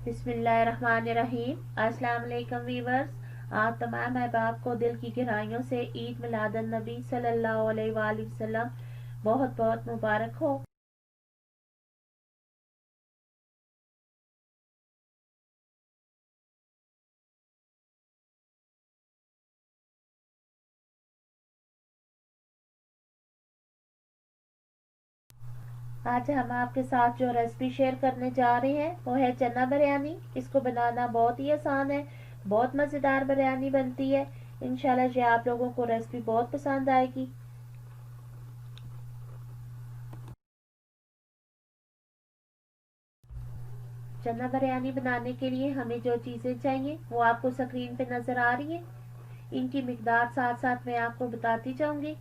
बिस्मिल्लाहिर्रहमानिर्रहीम। अस्सलाम वालेकुम वीवर्स। आप तमाम अहबाब को दिल की गहराइयों से ईद मिलादुन नबी सल्लल्लाहु अलैहि वसल्लम बहुत बहुत मुबारक हो। आज हम आपके साथ जो रेसिपी शेयर करने जा रहे हैं वो है चना बिरयानी। इसको बनाना बहुत ही आसान है, बहुत मज़ेदार बिरयानी बनती है। इंशाल्लाह ये आप लोगों को रेसिपी बहुत पसंद आएगी। चना बिरयानी बनाने के लिए हमें जो चीज़ें चाहिए वो आपको स्क्रीन पे नज़र आ रही है। इनकी मिकदार साथ साथ मैं आपको बताती जाऊंगी।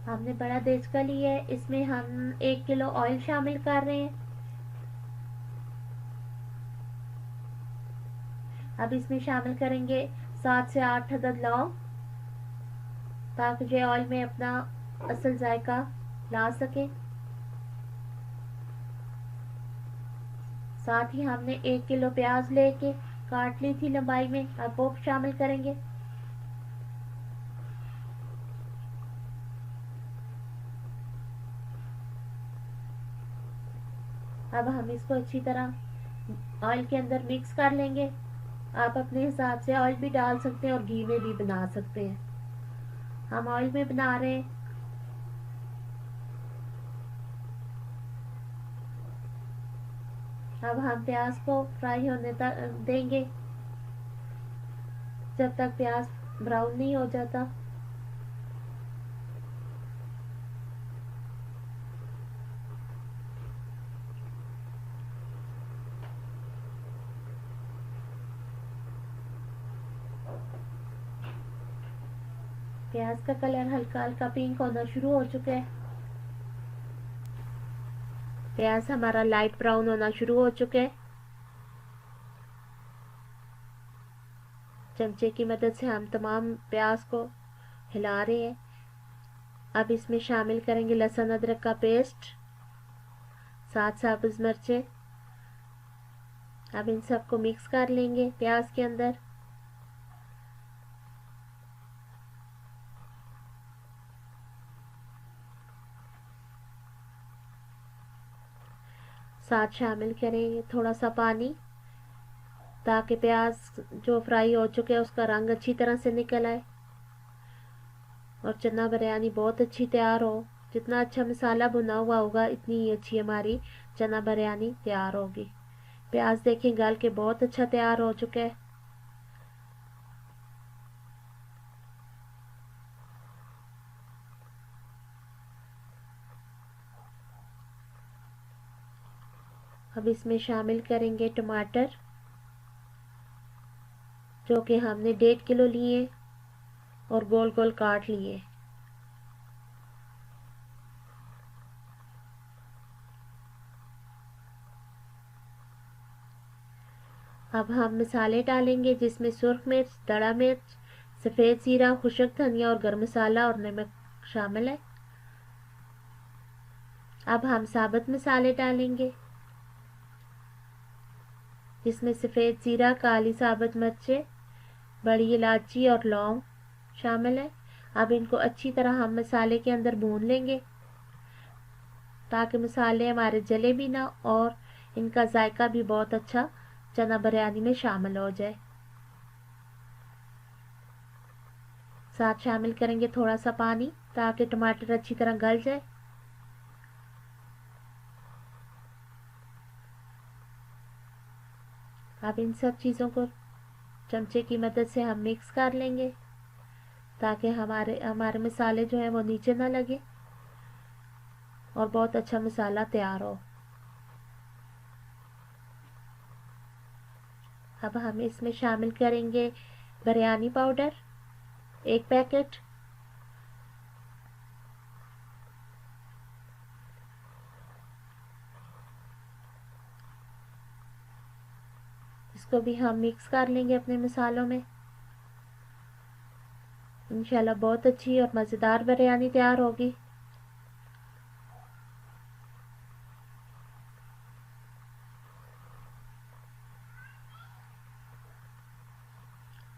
हमने बड़ा देज का लिया है, इसमें हम 1 किलो ऑयल शामिल कर रहे हैं। अब इसमें शामिल करेंगे 7 से 8 अदद लौंग, ताकि ये ऑयल में अपना असल जायका ला सके। साथ ही हमने 1 किलो प्याज लेके काट ली थी लंबाई में, अब वो शामिल करेंगे। अब हम इसको अच्छी तरह ऑयल के अंदर मिक्स कर लेंगे। आप अपने हिसाब से ऑयल भी डाल सकते हैं और घी में भी बना सकते हैं। हम ऑयल में बना रहे हैं। अब हम प्याज को फ्राई होने तक देंगे, जब तक प्याज ब्राउन नहीं हो जाता। प्याज का कलर हल्का हल्का पिंक होना शुरू हो चुका है। प्याज हमारा लाइट ब्राउन होना शुरू हो चुका है। चमचे की मदद से हम तमाम प्याज को हिला रहे हैं। अब इसमें शामिल करेंगे लहसुन अदरक का पेस्ट, 7 सब्ज मिर्चें। अब इन सबको मिक्स कर लेंगे प्याज के अंदर। साथ शामिल करेंगे थोड़ा सा पानी, ताकि प्याज जो फ्राई हो चुके हैं उसका रंग अच्छी तरह से निकल आए और चना बिरयानी बहुत अच्छी तैयार हो। जितना अच्छा मसाला भुना हुआ होगा इतनी ही अच्छी हमारी चना बिरयानी तैयार होगी। प्याज देखें गल के बहुत अच्छा तैयार हो चुका है। अब इसमें शामिल करेंगे टमाटर, जो कि हमने 1.5 किलो लिए और गोल गोल काट लिए। अब हम मसाले डालेंगे, जिसमें सुर्ख मिर्च, दड़ा मिर्च, सफ़ेद ज़ीरा, खुशक धनिया और गर्म मसाला और नमक शामिल है। अब हम साबुत मसाले डालेंगे, जिसमें सफ़ेद ज़ीरा, काली साबुत मिर्चें, बड़ी इलायची और लौंग शामिल है। अब इनको अच्छी तरह हम मसाले के अंदर भून लेंगे, ताकि मसाले हमारे जले भी ना और इनका जायका भी बहुत अच्छा चना बिरयानी में शामिल हो जाए। साथ शामिल करेंगे थोड़ा सा पानी, ताकि टमाटर अच्छी तरह गल जाए। अब इन सब चीज़ों को चमचे की मदद से हम मिक्स कर लेंगे, ताकि हमारे हमारे मसाले जो हैं वो नीचे ना लगे और बहुत अच्छा मसाला तैयार हो। अब हम इसमें शामिल करेंगे बिरयानी पाउडर, 1 पैकेट। इसको भी हम मिक्स कर लेंगे अपने मसालों में। इंशाल्लाह बहुत अच्छी और मज़ेदार बिरयानी तैयार होगी।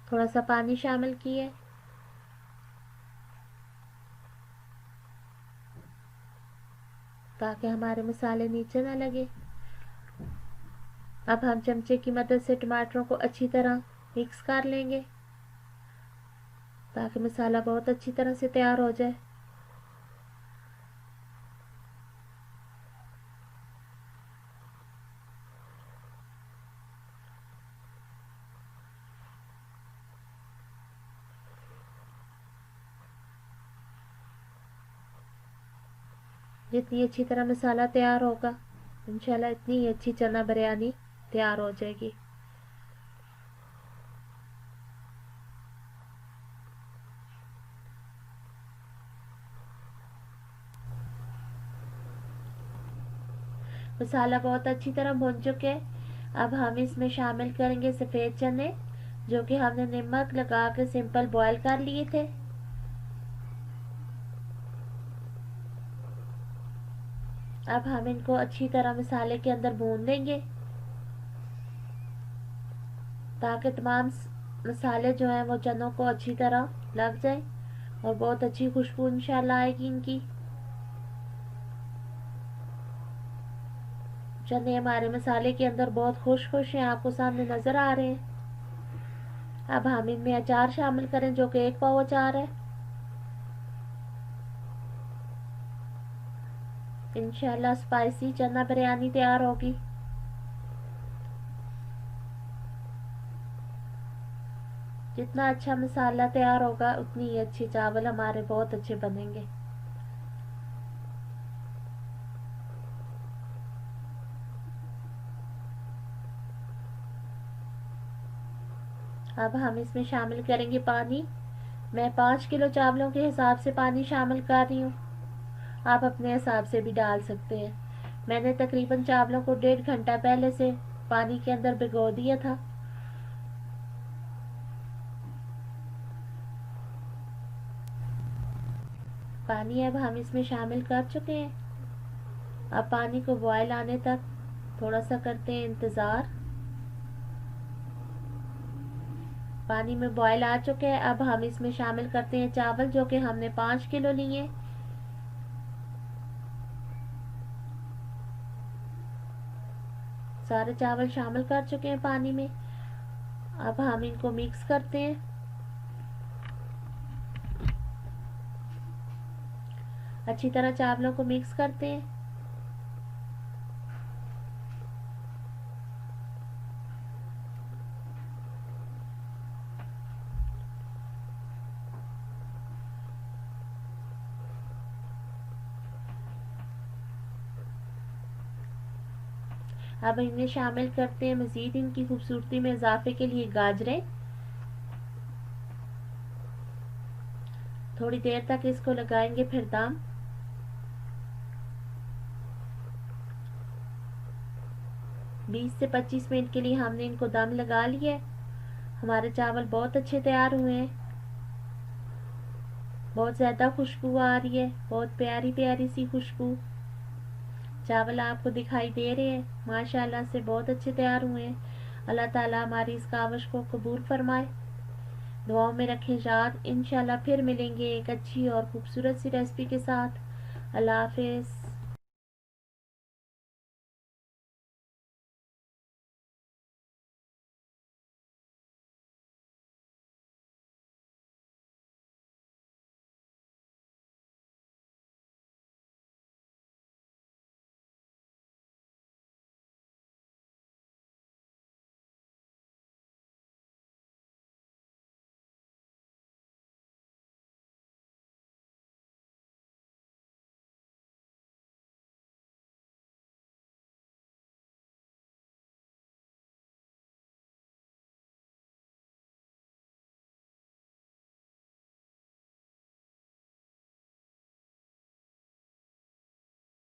थोड़ा सा पानी शामिल किए। ताकि हमारे मसाले नीचे ना लगे। अब हम चमचे की मदद से टमाटरों को अच्छी तरह मिक्स कर लेंगे ताकि मसाला बहुत अच्छी तरह से तैयार हो जाए। जितनी अच्छी तरह मसाला तैयार होगा इंशाल्लाह इतनी ही अच्छी चना बिरयानी तैयार हो जाएगी। मसाला बहुत अच्छी तरह भुन चुके हैं। अब हम इसमें शामिल करेंगे सफ़ेद चने जो कि हमने नमक लगा के सिंपल बॉयल कर लिए थे। अब हम इनको अच्छी तरह मसाले के अंदर भून देंगे ताकि तमाम मसाले जो हैं वो चनों को अच्छी तरह लग जाए और बहुत अच्छी खुशबू इंशाल्लाह आएगी इनकी। चने हमारे मसाले के अंदर बहुत खुश खुश हैं, आपको सामने नज़र आ रहे हैं। अब हम इनमें अचार शामिल करें जो कि 1 पाव अचार है। इंशाल्लाह स्पाइसी चना बिरयानी तैयार होगी। जितना अच्छा मसाला तैयार होगा उतनी ही अच्छी चावल हमारे बहुत अच्छे बनेंगे। अब हम इसमें शामिल करेंगे पानी। मैं 5 किलो चावलों के हिसाब से पानी शामिल कर रही हूँ, आप अपने हिसाब से भी डाल सकते हैं। मैंने तकरीबन चावलों को 1.5 घंटा पहले से पानी के अंदर भिगो दिया था। पानी अब हम इसमें शामिल कर चुके हैं। अब पानी को बॉयल आने तक थोड़ा सा करते हैं इंतज़ार। पानी में बॉयल आ चुके हैं। अब हम इसमें शामिल करते हैं चावल जो कि हमने 5 किलो लिए। सारे चावल शामिल कर चुके हैं पानी में। अब हम इनको मिक्स करते हैं। अच्छी तरह चावलों को मिक्स करते हैं। अब इन्हें शामिल करते हैं मज़ीद इनकी खूबसूरती में इजाफे के लिए गाजरें। थोड़ी देर तक इसको लगाएंगे फिर दम। बीस से 25 मिनट के लिए हमने इनको दम लगा लिया है। हमारे चावल बहुत अच्छे तैयार हुए हैं। बहुत ज़्यादा खुशबू आ रही है, बहुत प्यारी प्यारी सी खुशबू। चावल आपको दिखाई दे रहे हैं, माशाल्लाह से बहुत अच्छे तैयार हुए हैं। अल्लाह ताला हमारी इस काविश को कबूल फरमाए। दुआओं में रखें याद। इंशाल्लाह फिर मिलेंगे एक अच्छी और खूबसूरत सी रेसिपी के साथ। अल्लाह हाफिज़।